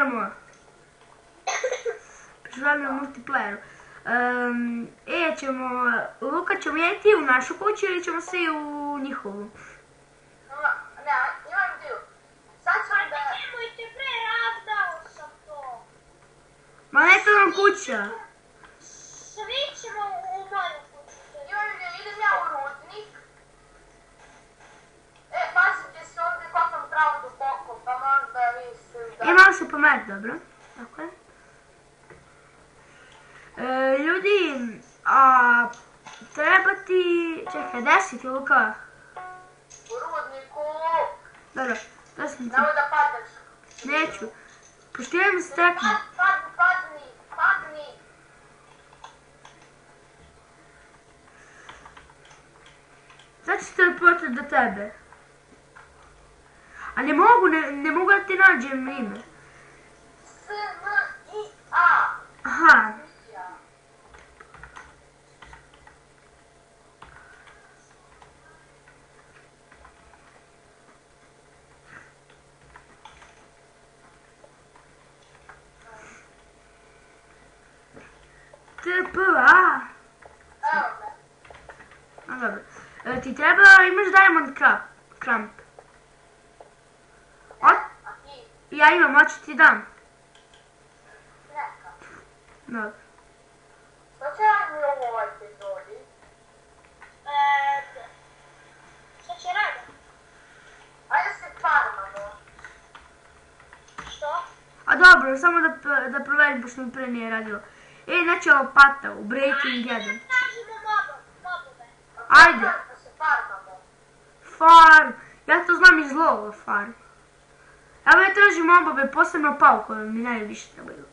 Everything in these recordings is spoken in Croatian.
igramo. Preživljavamo multiplayeru. Luka ćemo jeti u našu kuću ili ćemo svi u njihovu? Ne, imam dio. Sad ćemo da... Nemojte, preravdao sam to. Ma ne to nam kuća. Svi ćemo u moju kuću. Idem ja u rudnik. Pazite se ovdje kopam pravo duboko, pa možda vi se... Malo se pomeri, dobro. Tako je. Ljudi, treba ti... Čekaj, 10 je Luka? U rudniku. Dobro, 10 ti. Nemoj da padneš. Neću. Pošto imam steknu. Padni. Sad ću teleportati do tebe. A ne mogu da ti nađem ime. S-M-I-A. Aha. TPA. Evo me. Dobro. Ti treba, imaš Diamond Cramp. A ti? Ja imam, hoću ti dam. Neka. Dobro. Što će raditi u ovoj epizodi? Šta će raditi? Ajde se farmamo. Što? A dobro, samo da proverim, pošto mi pre nije radilo. Znači lopata u Breaking 1. Tražimo mobove. Ajde. Da se farmamo. Farm. Ja to znam iz lova, farm. Evo ja tražim mobove, posebno paukove, mi najviše trebaju.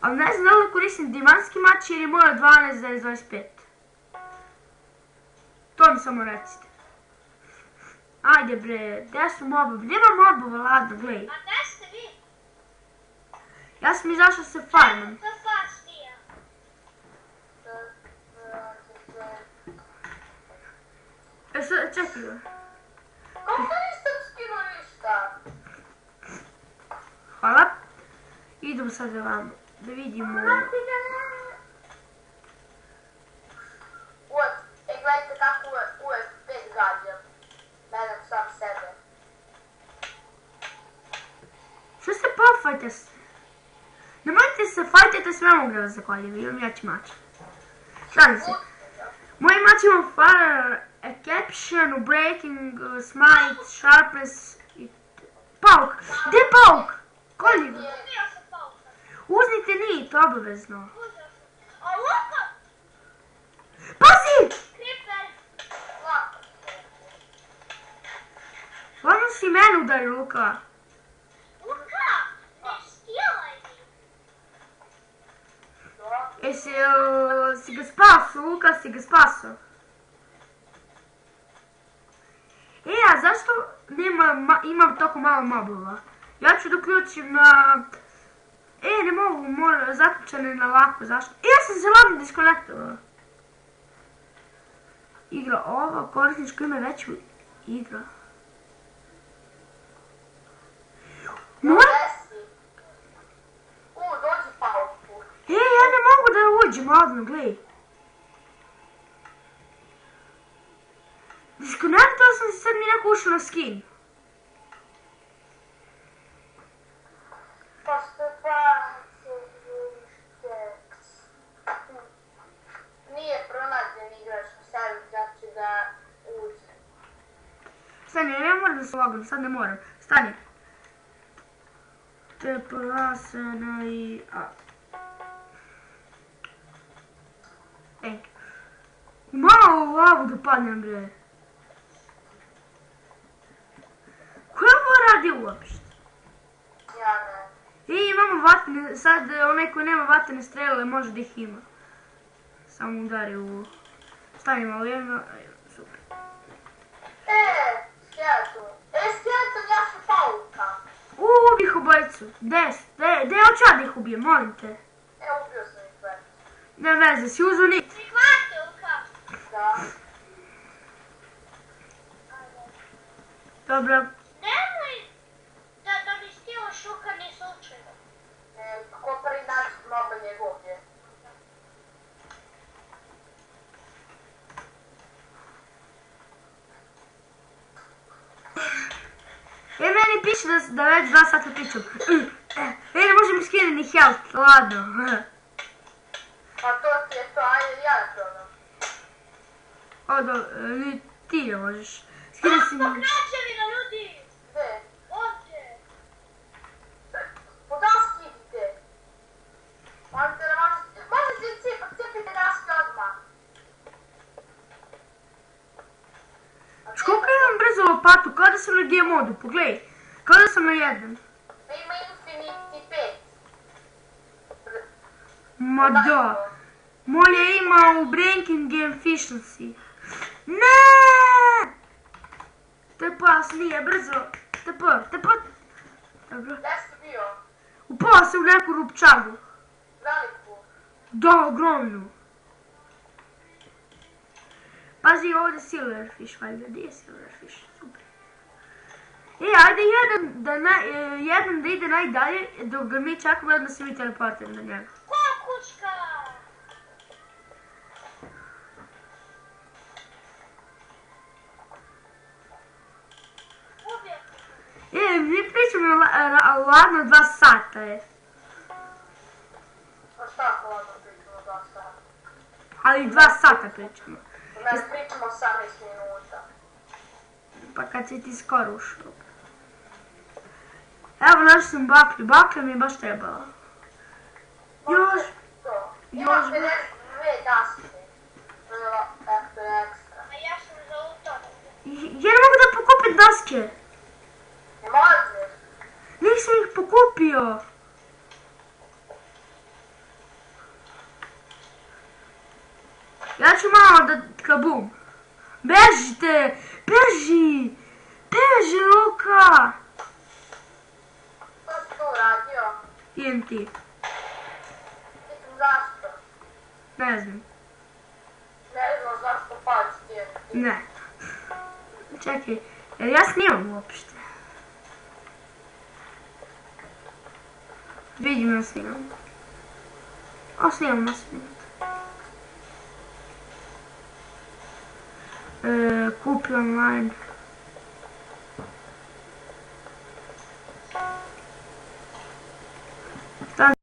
Ali ne znam da li koristim dimanski mač jer je moja 12,25. To mi samo recite. Ajde bre, gdje su mobovi? Nema mobova, ladno, gledaj. A gdje ste vi? Ja sam izašla se farmom. To fastija. Čekaj ga. Kako nisam skinuo ništa? Hvala. Idemo sad ovamo, da vidimo. Gledajte kako uvijek pet gađam. Gledam sam sebe. Što se pofajte se? Nemojte se fajtite s memom da vas zakoljem, imam jači mač. Šalim se. Moj mač ima Fire, Caption, Breaking, Smite, Sharpness i... Pauk! Gdje je pauk? Kolji ga. Ubio sam pauka. Uznite nit, obavezno. Uzeo sam. A Luka! Pazi! Creeper! Stvarno si mene udari, Luka. Luka! Ne stilaj mi! Si ga spaso, Luka, si ga spaso. A zašto imam toliko malo mobova? Ja ću da uključim na... ne mogu, zaključane na lako, zašto? Ja sam se ladno diskonektovala. Igra ova, korisničko ime veću igra. Dođi pauku. Ja ne mogu da uđem, odmah, gledaj. Diskonektovala sam se, sad mi neko ušao na skin. Nije pronađen igrač na server, znači da uđe. Stani, ja moram da se logam, sad ne moram. Stani. TPA, SNA i A. Malo u lavu da padnem, bre. Ko ovo radi uopšte? Ja ne. Imamo vatne, sad onaj koji nema vatene strele može da ih ima. Samo udari u... Stani malo jedno, super. Skeleton. Skeleton, ja sam pauka. Ubih obojicu. Gde hoću ja da ih ubijem, molim te. Ubio sam ih sve. Ne veze, si uzu nit. Prihvati, Luka! Da. Dobro. Nemoj da mi stilaš Luka Meni piše da već 2 sata pričam. Ne možemo skinuti ni health, ladno. Pa to ti je to, ajde ja da probam. Ti ne možeš. Skini si mi. Građevina, ljudi! Gde? Ovdje! Podaski idite. Možete da možete se cepite daske odmah. Koliko imam brzo lopatu, kao da sam na G modu, pogledaj. Kao da sam na 1. Ima Infinity 5. Ma da. Molje ima u Breaking Efficiency. Ne! TP, nije, brzo. TP. Dobro. Gde si bio? Upao sam u neku rupčagu. Veliku. Da, ogromnu. Pazi, ovdje Silverfish, valjda. Gdje je Silverfish? Super. Ajde jedan da ide najdalje, dok ga mi čakamo, onda se mi teleportujemo na njega. Koja kućka? Mi pričamo ladno 2 sata je. A šta hladno pričamo 2 sata? Ali 2 sata pričamo. Ne pričamo 18 minuta. Pa kad si ti skoro ušao. Evo našao sam baklju, baklja mi je baš trebala. Još. Ima 52 daske. To je ekstra. A ja sam zalutala. Ja ne mogu da pokupim daske. Ne možeš. Nisam ih pokupio. Ja ću malo da kabum. Bežite! Beži! Beži, Luka! Što si tu uradio? TNT. Pitam zašto? Ne znam. Ne znam zašto pališ TNT. Ne. Čekaj, jer ja snimam uopšte. Vidim ja snimam. Snimam na snimam. Kupi online.